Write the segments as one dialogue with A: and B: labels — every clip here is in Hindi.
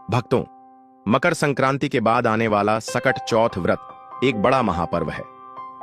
A: भक्तों, मकर संक्रांति के बाद आने वाला सकट चौथ व्रत एक बड़ा महापर्व है।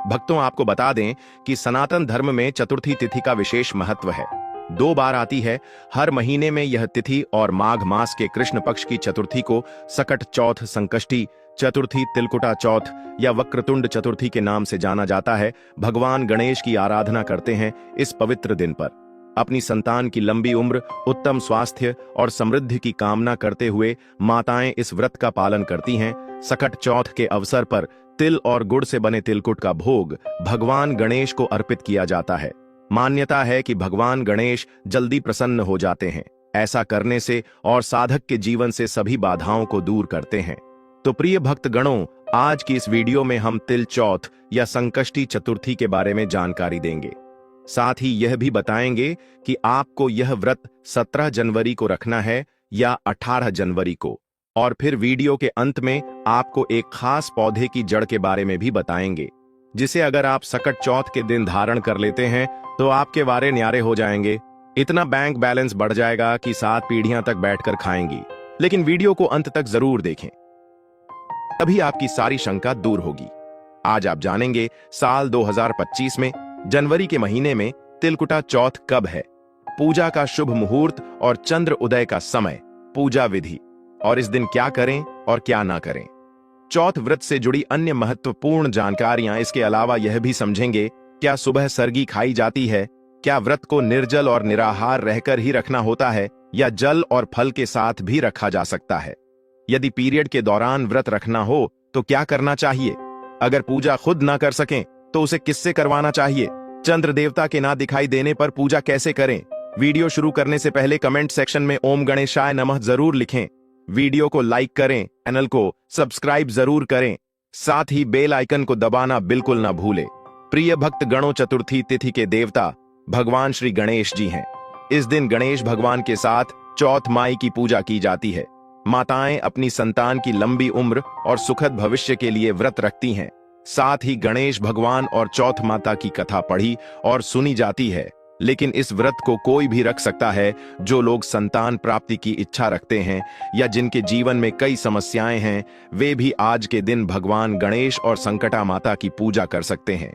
A: भक्तों, आपको बता दें कि सनातन धर्म में चतुर्थी तिथि का विशेष महत्व है। 2 बार आती है हर महीने में यह तिथि, और माघ मास के कृष्ण पक्ष की चतुर्थी को सकट चौथ, संकष्टी चतुर्थी, तिलकुटा चौथ या वक्रतुंड चतुर्थी के नाम से जाना जाता है। भगवान गणेश की आराधना करते हैं इस पवित्र दिन पर। अपनी संतान की लंबी उम्र, उत्तम स्वास्थ्य और समृद्धि की कामना करते हुए माताएं इस व्रत का पालन करती हैं। सकट चौथ के अवसर पर तिल और गुड़ से बने तिलकुट का भोग भगवान गणेश को अर्पित किया जाता है। मान्यता है कि भगवान गणेश जल्दी प्रसन्न हो जाते हैं ऐसा करने से, और साधक के जीवन से सभी बाधाओं को दूर करते हैं। तो प्रिय भक्त गणों, आज की इस वीडियो में हम तिल चौथ या संकष्टी चतुर्थी के बारे में जानकारी देंगे। साथ ही यह भी बताएंगे कि आपको यह व्रत 17 जनवरी को रखना है या 18 जनवरी को, और फिर वीडियो के अंत में आपको एक खास पौधे की जड़ के बारे में भी बताएंगे, जिसे अगर आप सकट चौथ के दिन धारण कर लेते हैं तो आपके वारे न्यारे हो जाएंगे। इतना बैंक बैलेंस बढ़ जाएगा कि 7 पीढ़ियां तक बैठकर खाएंगी। लेकिन वीडियो को अंत तक जरूर देखें, तभी आपकी सारी शंका दूर होगी। आज आप जानेंगे साल 2025 में जनवरी के महीने में तिलकुटा चौथ कब है, पूजा का शुभ मुहूर्त और चंद्र उदय का समय, पूजा विधि, और इस दिन क्या करें और क्या ना करें। चौथ व्रत से जुड़ी अन्य महत्वपूर्ण जानकारियां। इसके अलावा यह भी समझेंगे, क्या सुबह सरगी खाई जाती है, क्या व्रत को निर्जल और निराहार रहकर ही रखना होता है या जल और फल के साथ भी रखा जा सकता है। यदि पीरियड के दौरान व्रत रखना हो तो क्या करना चाहिए। अगर पूजा खुद ना कर सकें तो उसे किससे करवाना चाहिए। चंद्र देवता के ना दिखाई देने पर पूजा कैसे करें। वीडियो शुरू करने से पहले कमेंट सेक्शन में ओम गणेशाय नमः जरूर लिखें। वीडियो को लाइक करें, चैनल को सब्सक्राइब जरूर करें, साथ ही बेल आइकन को दबाना बिल्कुल ना भूलें। प्रिय भक्त गणों, चतुर्थी तिथि के देवता भगवान श्री गणेश जी हैं। इस दिन गणेश भगवान के साथ चौथ माई की पूजा की जाती है। माताएं अपनी संतान की लंबी उम्र और सुखद भविष्य के लिए व्रत रखती हैं। साथ ही गणेश भगवान और चौथ माता की कथा पढ़ी और सुनी जाती है। लेकिन इस व्रत को कोई भी रख सकता है जो लोग संतान प्राप्ति की इच्छा रखते हैं या जिनके जीवन में कई समस्याएं हैं, वे भी आज के दिन भगवान गणेश और संकटा माता की पूजा कर सकते हैं।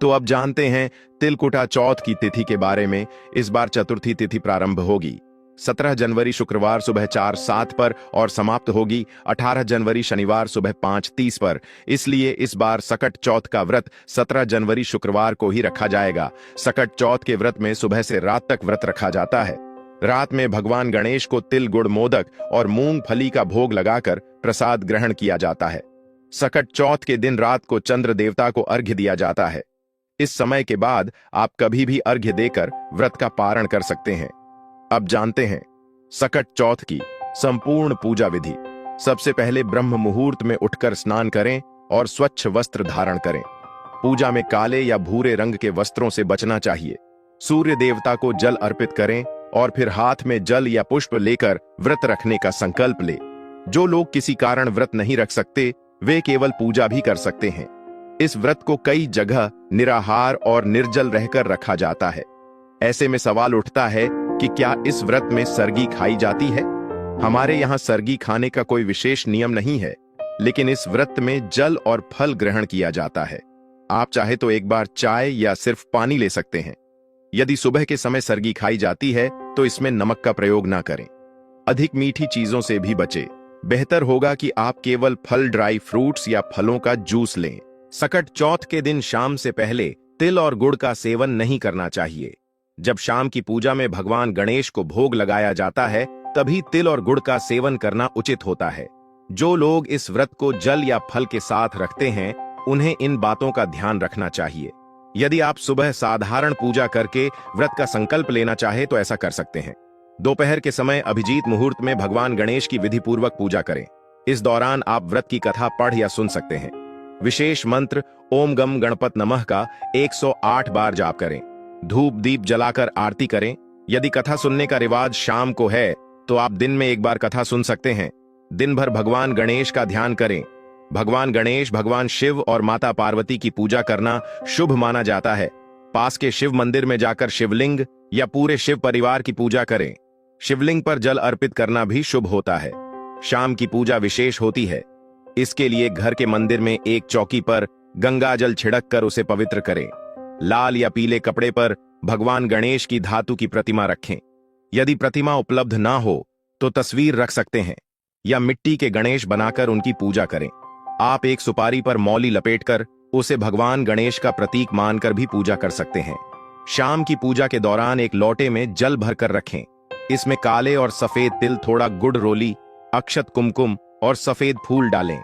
A: तो अब जानते हैं तिलकुटा चौथ की तिथि के बारे में। इस बार चतुर्थी तिथि प्रारंभ होगी 17 जनवरी शुक्रवार सुबह 4:07 पर और समाप्त होगी 18 जनवरी शनिवार सुबह 5:30 पर। इसलिए इस बार सकट चौथ का व्रत 17 जनवरी शुक्रवार को ही रखा जाएगा। सकट चौथ के व्रत में सुबह से रात तक व्रत रखा जाता है। रात में भगवान गणेश को तिल, गुड़, मोदक और मूंगफली का भोग लगाकर प्रसाद ग्रहण किया जाता है। सकट चौथ के दिन रात को चंद्र देवता को अर्घ्य दिया जाता है। इस समय के बाद आप कभी भी अर्घ्य देकर व्रत का पारण कर सकते हैं। अब जानते हैं सकट चौथ की संपूर्ण पूजा विधि। सबसे पहले ब्रह्म मुहूर्त में उठकर स्नान करें और स्वच्छ वस्त्र धारण करें। पूजा में काले या भूरे रंग के वस्त्रों से बचना चाहिए। सूर्य देवता को जल अर्पित करें और फिर हाथ में जल या पुष्प लेकर व्रत रखने का संकल्प ले। जो लोग किसी कारण व्रत नहीं रख सकते, वे केवल पूजा भी कर सकते हैं। इस व्रत को कई जगह निराहार और निर्जल रहकर रखा जाता है। ऐसे में सवाल उठता है कि क्या इस व्रत में सरगी खाई जाती है। हमारे यहाँ सरगी खाने का कोई विशेष नियम नहीं है, लेकिन इस व्रत में जल और फल ग्रहण किया जाता है। आप चाहे तो एक बार चाय या सिर्फ पानी ले सकते हैं। यदि सुबह के समय सरगी खाई जाती है तो इसमें नमक का प्रयोग ना करें। अधिक मीठी चीजों से भी बचें। बेहतर होगा कि आप केवल फल, ड्राई फ्रूट्स या फलों का जूस लें। सकट चौथ के दिन शाम से पहले तिल और गुड़ का सेवन नहीं करना चाहिए। जब शाम की पूजा में भगवान गणेश को भोग लगाया जाता है, तभी तिल और गुड़ का सेवन करना उचित होता है। जो लोग इस व्रत को जल या फल के साथ रखते हैं, उन्हें इन बातों का ध्यान रखना चाहिए। यदि आप सुबह साधारण पूजा करके व्रत का संकल्प लेना चाहे तो ऐसा कर सकते हैं। दोपहर के समय अभिजीत मुहूर्त में भगवान गणेश की विधि पूर्वक पूजा करें। इस दौरान आप व्रत की कथा पढ़ या सुन सकते हैं। विशेष मंत्र ओम गम गणपत नमः का 108 बार जाप करें। धूप दीप जलाकर आरती करें। यदि कथा सुनने का रिवाज शाम को है तो आप दिन में एक बार कथा सुन सकते हैं। दिन भर भगवान गणेश का ध्यान करें। भगवान गणेश, भगवान शिव और माता पार्वती की पूजा करना शुभ माना जाता है। पास के शिव मंदिर में जाकर शिवलिंग या पूरे शिव परिवार की पूजा करें। शिवलिंग पर जल अर्पित करना भी शुभ होता है। शाम की पूजा विशेष होती है। इसके लिए घर के मंदिर में एक चौकी पर गंगा जल छिड़क कर उसे पवित्र करें। लाल या पीले कपड़े पर भगवान गणेश की धातु की प्रतिमा रखें। यदि प्रतिमा उपलब्ध ना हो तो तस्वीर रख सकते हैं या मिट्टी के गणेश बनाकर उनकी पूजा करें। आप एक सुपारी पर मौली लपेटकर उसे भगवान गणेश का प्रतीक मानकर भी पूजा कर सकते हैं। शाम की पूजा के दौरान एक लोटे में जल भरकर रखें। इसमें काले और सफेद तिल, थोड़ा गुड़ रोली, अक्षत, कुमकुम और सफेद फूल डालें।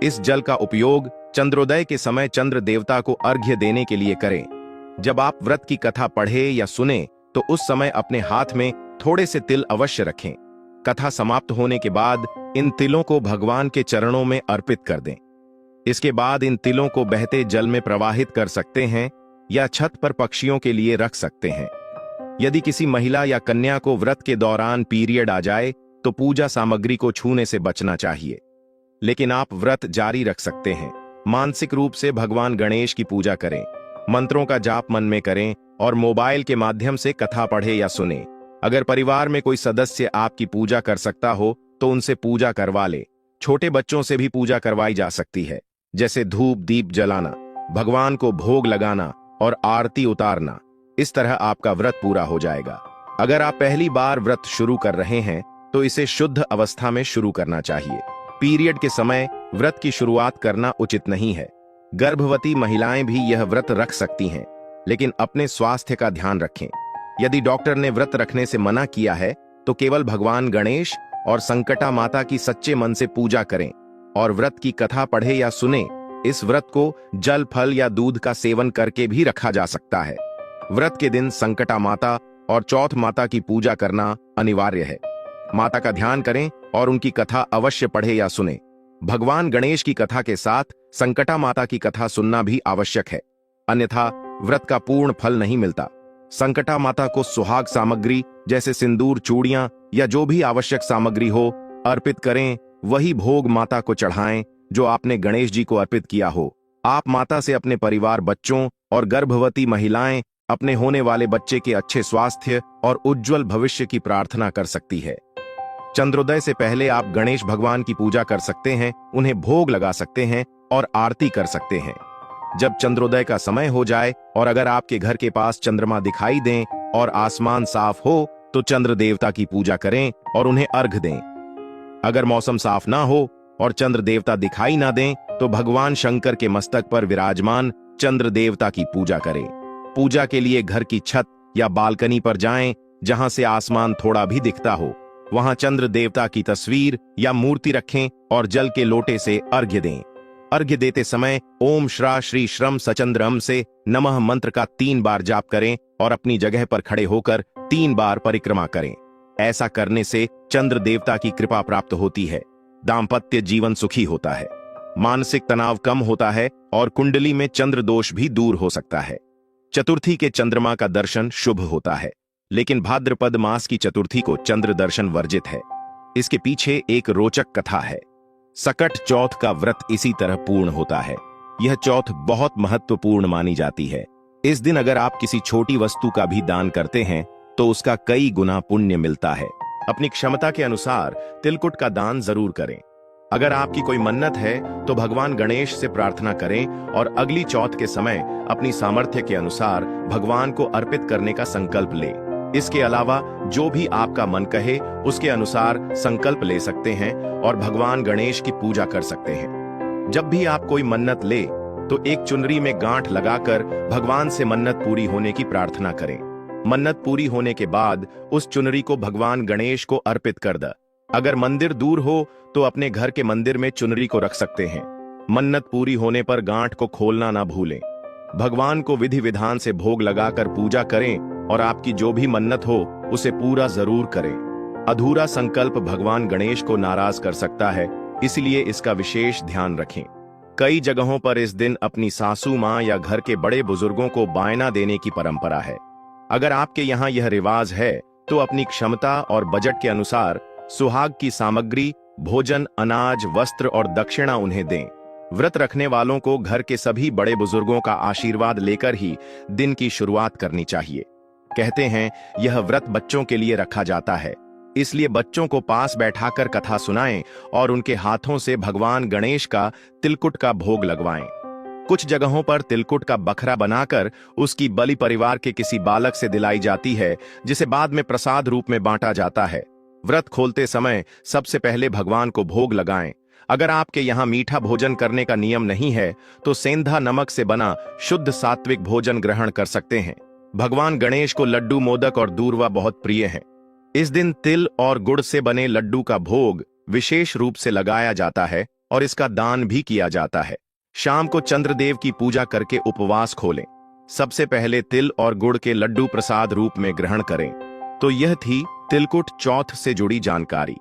A: इस जल का उपयोग चंद्रोदय के समय चंद्र देवता को अर्घ्य देने के लिए करें। जब आप व्रत की कथा पढ़े या सुने तो उस समय अपने हाथ में थोड़े से तिल अवश्य रखें। कथा समाप्त होने के बाद इन तिलों को भगवान के चरणों में अर्पित कर दें। इसके बाद इन तिलों को बहते जल में प्रवाहित कर सकते हैं या छत पर पक्षियों के लिए रख सकते हैं। यदि किसी महिला या कन्या को व्रत के दौरान पीरियड आ जाए तो पूजा सामग्री को छूने से बचना चाहिए, लेकिन आप व्रत जारी रख सकते हैं। मानसिक रूप से भगवान गणेश की पूजा करें, मंत्रों का जाप मन में करें और मोबाइल के माध्यम से कथा पढ़े या सुने। अगर परिवार में कोई सदस्य आपकी पूजा कर सकता हो तो उनसे पूजा करवा ले। छोटे बच्चों से भी पूजा करवाई जा सकती है, जैसे धूप दीप जलाना, भगवान को भोग लगाना और आरती उतारना। इस तरह आपका व्रत पूरा हो जाएगा। अगर आप पहली बार व्रत शुरू कर रहे हैं तो इसे शुद्ध अवस्था में शुरू करना चाहिए। पीरियड के समय व्रत की शुरुआत करना उचित नहीं है। गर्भवती महिलाएं भी यह व्रत रख सकती हैं, लेकिन अपने स्वास्थ्य का ध्यान रखें। यदि डॉक्टर ने व्रत रखने से मना किया है तो केवल भगवान गणेश और संकटा माता की सच्चे मन से पूजा करें और व्रत की कथा पढ़े या सुने। इस व्रत को जल, फल या दूध का सेवन करके भी रखा जा सकता है। व्रत के दिन संकटा माता और चौथ माता की पूजा करना अनिवार्य है। माता का ध्यान करें और उनकी कथा अवश्य पढ़े या सुने। भगवान गणेश की कथा के साथ संकटा माता की कथा सुनना भी आवश्यक है, अन्यथा व्रत का पूर्ण फल नहीं मिलता। संकटा माता को सुहाग सामग्री जैसे सिंदूर, चूड़ियां या जो भी आवश्यक सामग्री हो अर्पित करें। वही भोग माता को चढ़ाएं जो आपने गणेश जी को अर्पित किया हो। आप माता से अपने परिवार, बच्चों और गर्भवती महिलाएं अपने होने वाले बच्चे के अच्छे स्वास्थ्य और उज्जवल भविष्य की प्रार्थना कर सकती है। चंद्रोदय से पहले आप गणेश भगवान की पूजा कर सकते हैं, उन्हें भोग लगा सकते हैं और आरती कर सकते हैं। जब चंद्रोदय का समय हो जाए और अगर आपके घर के पास चंद्रमा दिखाई दें और आसमान साफ हो तो चंद्र देवता की पूजा करें और उन्हें अर्घ दें। अगर मौसम साफ ना हो और चंद्र देवता दिखाई ना दें तो भगवान शंकर के मस्तक पर विराजमान चंद्र देवता की पूजा करें। पूजा के लिए घर की छत या बालकनी पर जाएं जहां से आसमान थोड़ा भी दिखता हो। वहां चंद्र देवता की तस्वीर या मूर्ति रखें और जल के लोटे से अर्घ्य दें। अर्घ्य देते समय ओम श्रा श्री श्रम सचंद्रम से नमः मंत्र का 3 बार जाप करें और अपनी जगह पर खड़े होकर 3 बार परिक्रमा करें। ऐसा करने से चंद्र देवता की कृपा प्राप्त होती है, दाम्पत्य जीवन सुखी होता है, मानसिक तनाव कम होता है और कुंडली में चंद्र दोष भी दूर हो सकता है। चतुर्थी के चंद्रमा का दर्शन शुभ होता है, लेकिन भाद्रपद मास की चतुर्थी को चंद्र दर्शन वर्जित है। इसके पीछे एक रोचक कथा है। सकट चौथ का व्रत इसी तरह पूर्ण होता है। यह चौथ बहुत महत्वपूर्ण मानी जाती है। इस दिन अगर आप किसी छोटी वस्तु का भी दान करते हैं तो उसका कई गुना पुण्य मिलता है। अपनी क्षमता के अनुसार तिलकुट का दान जरूर करें। अगर आपकी कोई मन्नत है तो भगवान गणेश से प्रार्थना करें और अगली चौथ के समय अपनी सामर्थ्य के अनुसार भगवान को अर्पित करने का संकल्प लें। इसके अलावा जो भी आपका मन कहे उसके अनुसार संकल्प ले सकते हैं और भगवान गणेश की पूजा कर सकते हैं। जब भी आप कोई मन्नत ले तो एक चुनरी में गांठ लगाकर भगवान से मन्नत पूरी होने की प्रार्थना करें। मन्नत पूरी होने के बाद उस चुनरी को भगवान गणेश को अर्पित कर दे। अगर मंदिर दूर हो तो अपने घर के मंदिर में चुनरी को रख सकते हैं। मन्नत पूरी होने पर गांठ को खोलना ना भूलें। भगवान को विधि विधान से भोग लगाकर पूजा करें और आपकी जो भी मन्नत हो उसे पूरा जरूर करें। अधूरा संकल्प भगवान गणेश को नाराज कर सकता है, इसलिए इसका विशेष ध्यान रखें। कई जगहों पर इस दिन अपनी सासू माँ या घर के बड़े बुजुर्गों को बायना देने की परंपरा है। अगर आपके यहाँ यह रिवाज है तो अपनी क्षमता और बजट के अनुसार सुहाग की सामग्री, भोजन, अनाज, वस्त्र और दक्षिणा उन्हें दें। व्रत रखने वालों को घर के सभी बड़े बुजुर्गों का आशीर्वाद लेकर ही दिन की शुरुआत करनी चाहिए। कहते हैं यह व्रत बच्चों के लिए रखा जाता है, इसलिए बच्चों को पास बैठाकर कथा सुनाएं और उनके हाथों से भगवान गणेश का तिलकुट का भोग लगवाएं। कुछ जगहों पर तिलकुट का बखरा बनाकर उसकी बलि परिवार के किसी बालक से दिलाई जाती है, जिसे बाद में प्रसाद रूप में बांटा जाता है। व्रत खोलते समय सबसे पहले भगवान को भोग लगाएं। अगर आपके यहाँ मीठा भोजन करने का नियम नहीं है तो सेंधा नमक से बना शुद्ध सात्विक भोजन ग्रहण कर सकते हैं। भगवान गणेश को लड्डू, मोदक और दूर्वा बहुत प्रिय हैं। इस दिन तिल और गुड़ से बने लड्डू का भोग विशेष रूप से लगाया जाता है और इसका दान भी किया जाता है। शाम को चंद्रदेव की पूजा करके उपवास खोलें। सबसे पहले तिल और गुड़ के लड्डू प्रसाद रूप में ग्रहण करें। तो यह थी तिलकुट चौथ से जुड़ी जानकारी।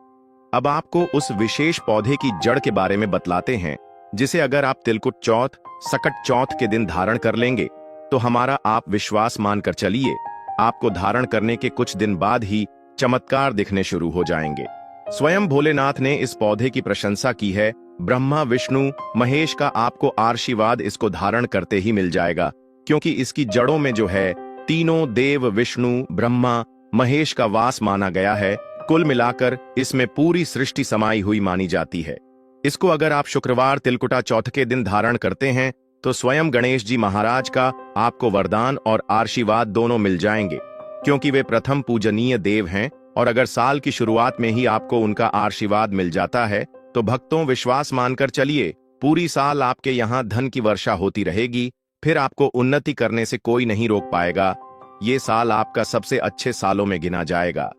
A: अब आपको उस विशेष पौधे की जड़ के बारे में बतलाते हैं, जिसे अगर आप तिलकुट चौथ, सकट चौथ के दिन धारण कर लेंगे तो हमारा आप विश्वास मानकर चलिए, आपको धारण करने के कुछ दिन बाद ही चमत्कार दिखने शुरू हो जाएंगे। स्वयं भोलेनाथ ने इस पौधे की प्रशंसा की है। ब्रह्मा, विष्णु, महेश का आपको आशीर्वाद इसको धारण करते ही मिल जाएगा, क्योंकि इसकी जड़ों में जो है तीनों देव, विष्णु, ब्रह्मा, महेश का वास माना गया है। कुल मिलाकर इसमें पूरी सृष्टि समाई हुई मानी जाती है। इसको अगर आप शुक्रवार तिलकुटा चौथ के दिन धारण करते हैं तो स्वयं गणेश जी महाराज का आपको वरदान और आशीर्वाद दोनों मिल जाएंगे, क्योंकि वे प्रथम पूजनीय देव हैं। और अगर साल की शुरुआत में ही आपको उनका आशीर्वाद मिल जाता है तो भक्तों, विश्वास मानकर चलिए, पूरी साल आपके यहाँ धन की वर्षा होती रहेगी। फिर आपको उन्नति करने से कोई नहीं रोक पाएगा। ये साल आपका सबसे अच्छे सालों में गिना जाएगा।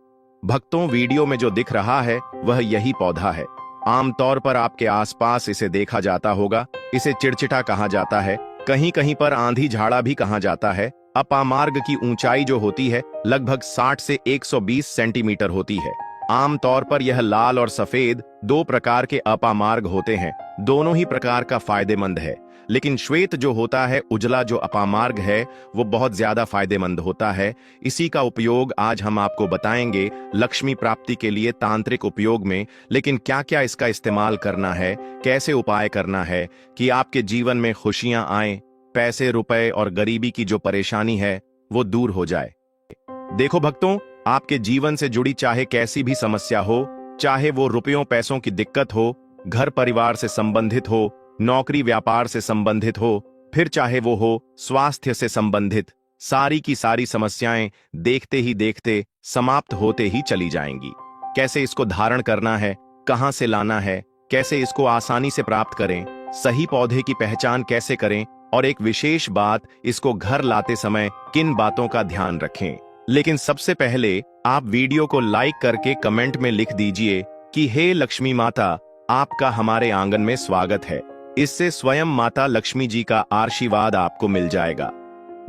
A: भक्तों, वीडियो में जो दिख रहा है वह यही पौधा है। आमतौर पर आपके आसपास इसे देखा जाता होगा। इसे चिड़चिटा कहा जाता है, कहीं कहीं पर आंधी झाड़ा भी कहा जाता है। अपामार्ग की ऊंचाई जो होती है लगभग 60 से 120 सेंटीमीटर होती है। आमतौर पर यह लाल और सफेद दो प्रकार के अपामार्ग होते हैं। दोनों ही प्रकार का फायदेमंद है, लेकिन श्वेत जो होता है, उजला जो अपामार्ग है, वो बहुत ज्यादा फायदेमंद होता है। इसी का उपयोग आज हम आपको बताएंगे लक्ष्मी प्राप्ति के लिए तांत्रिक उपयोग में। लेकिन क्या क्या इसका इस्तेमाल करना है, कैसे उपाय करना है कि आपके जीवन में खुशियां आए, पैसे, रुपए और गरीबी की जो परेशानी है वो दूर हो जाए। देखो भक्तों, आपके जीवन से जुड़ी चाहे कैसी भी समस्या हो, चाहे वो रुपयों पैसों की दिक्कत हो, घर परिवार से संबंधित हो, नौकरी व्यापार से संबंधित हो, फिर चाहे वो हो स्वास्थ्य से संबंधित, सारी की सारी समस्याएं देखते ही देखते समाप्त होते ही चली जाएंगी। कैसे इसको धारण करना है, कहां से लाना है, कैसे इसको आसानी से प्राप्त करें, सही पौधे की पहचान कैसे करें, और एक विशेष बात, इसको घर लाते समय किन बातों का ध्यान रखें। लेकिन सबसे पहले आप वीडियो को लाइक करके कमेंट में लिख दीजिए कि हे लक्ष्मी माता, आपका हमारे आंगन में स्वागत है। इससे स्वयं माता लक्ष्मी जी का आशीर्वाद आपको मिल जाएगा।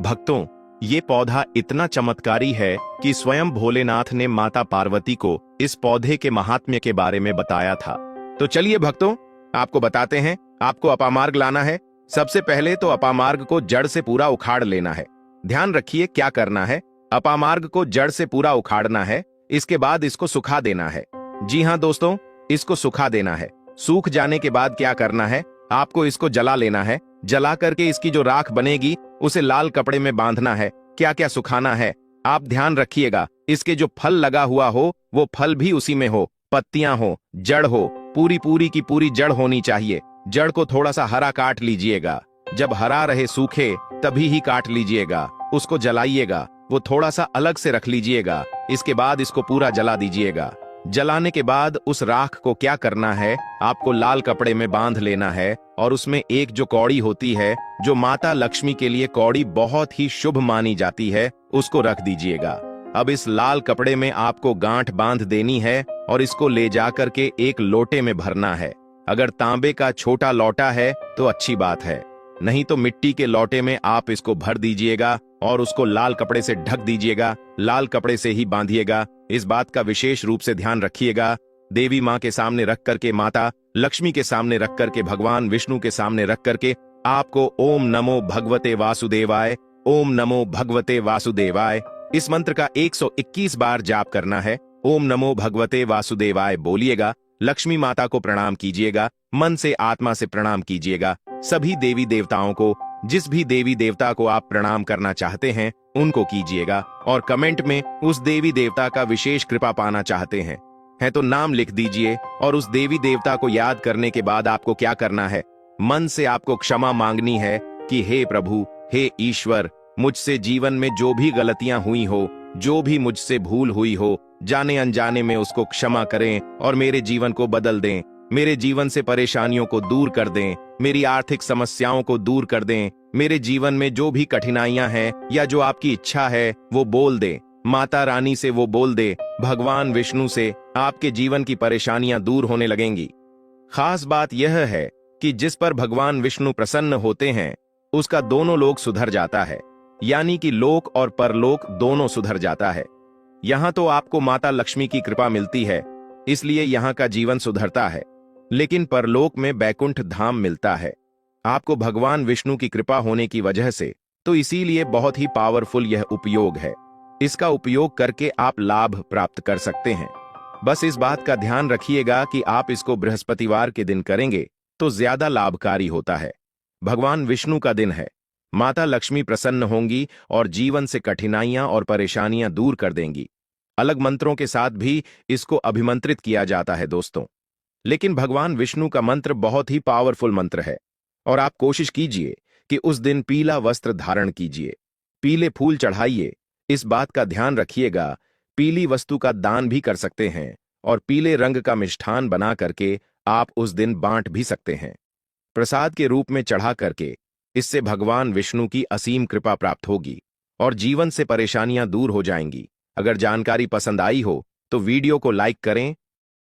A: भक्तों, ये पौधा इतना चमत्कारी है कि स्वयं भोलेनाथ ने माता पार्वती को इस पौधे के महात्म्य के बारे में बताया था। तो चलिए भक्तों, आपको बताते हैं। आपको अपामार्ग लाना है। सबसे पहले तो अपामार्ग को जड़ से पूरा उखाड़ लेना है। ध्यान रखिए क्या करना है, अपामार्ग को जड़ से पूरा उखाड़ना है। इसके बाद इसको सुखा देना है। जी हाँ दोस्तों, इसको सुखा देना है। सूख जाने के बाद क्या करना है, आपको इसको जला लेना है। जला करके इसकी जो राख बनेगी उसे लाल कपड़े में बांधना है। क्या क्या सुखाना है आप ध्यान रखिएगा। इसके जो फल लगा हुआ हो वो फल भी उसी में हो, पत्तियां हो, जड़ हो, पूरी की पूरी जड़ होनी चाहिए। जड़ को थोड़ा सा हरा काट लीजिएगा। जब हरा रहे, सूखे, तभी ही काट लीजिएगा। उसको जलाइएगा, वो थोड़ा सा अलग से रख लीजिएगा। इसके बाद इसको पूरा जला दीजिएगा। जलाने के बाद उस राख को क्या करना है, आपको लाल कपड़े में बांध लेना है और उसमें एक जो कौड़ी होती है, जो माता लक्ष्मी के लिए कौड़ी बहुत ही शुभ मानी जाती है, उसको रख दीजिएगा। अब इस लाल कपड़े में आपको गांठ बांध देनी है और इसको ले जाकर के एक लोटे में भरना है। अगर तांबे का छोटा लोटा है तो अच्छी बात है, नहीं तो मिट्टी के लोटे में आप इसको भर दीजिएगा और उसको लाल कपड़े से ढक दीजिएगा। लाल कपड़े से ही बांधिएगा। इस बात का विशेष रूप से ध्यान रखिएगा। देवी माँ के सामने रख करके, माता लक्ष्मी के सामने रख करके, भगवान विष्णु के सामने रख करके आपको ओम नमो भगवते वासुदेवाय, ओम नमो भगवते वासुदेवाय, इस मंत्र का 121 बार जाप करना है। ओम नमो भगवते वासुदेवाय बोलिएगा। लक्ष्मी माता को प्रणाम कीजिएगा, मन से आत्मा से प्रणाम कीजिएगा। सभी देवी देवताओं को जिस भी देवी देवता को आप प्रणाम करना चाहते हैं उनको कीजिएगा और कमेंट में उस देवी देवता का विशेष कृपा पाना चाहते हैं तो नाम लिख दीजिए। और उस देवी देवता को याद करने के बाद आपको क्या करना है, मन से आपको क्षमा मांगनी है कि हे प्रभु, हे ईश्वर, मुझसे जीवन में जो भी गलतियां हुई हो, जो भी मुझसे भूल हुई हो, जाने अनजाने में उसको क्षमा करें और मेरे जीवन को बदल दें, मेरे जीवन से परेशानियों को दूर कर दें, मेरी आर्थिक समस्याओं को दूर कर दें, मेरे जीवन में जो भी कठिनाइयां हैं या जो आपकी इच्छा है वो बोल दें, माता रानी से वो बोल दे, भगवान विष्णु से, आपके जीवन की परेशानियां दूर होने लगेंगी। खास बात यह है कि जिस पर भगवान विष्णु प्रसन्न होते हैं उसका दोनों लोक सुधर जाता है, यानी कि लोक और परलोक दोनों सुधर जाता है। यहां तो आपको माता लक्ष्मी की कृपा मिलती है, इसलिए यहां का जीवन सुधरता है, लेकिन परलोक में बैकुंठ धाम मिलता है आपको भगवान विष्णु की कृपा होने की वजह से। तो इसीलिए बहुत ही पावरफुल यह उपयोग है, इसका उपयोग करके आप लाभ प्राप्त कर सकते हैं। बस इस बात का ध्यान रखिएगा कि आप इसको बृहस्पतिवार के दिन करेंगे तो ज्यादा लाभकारी होता है। भगवान विष्णु का दिन है, माता लक्ष्मी प्रसन्न होंगी और जीवन से कठिनाइयां और परेशानियां दूर कर देंगी। अलग मंत्रों के साथ भी इसको अभिमंत्रित किया जाता है दोस्तों, लेकिन भगवान विष्णु का मंत्र बहुत ही पावरफुल मंत्र है और आप कोशिश कीजिए कि उस दिन पीला वस्त्र धारण कीजिए, पीले फूल चढ़ाइए। इस बात का ध्यान रखिएगा, पीली वस्तु का दान भी कर सकते हैं और पीले रंग का मिष्ठान बना करके आप उस दिन बांट भी सकते हैं प्रसाद के रूप में चढ़ा करके। इससे भगवान विष्णु की असीम कृपा प्राप्त होगी और जीवन से परेशानियां दूर हो जाएंगी। अगर जानकारी पसंद आई हो तो वीडियो को लाइक करें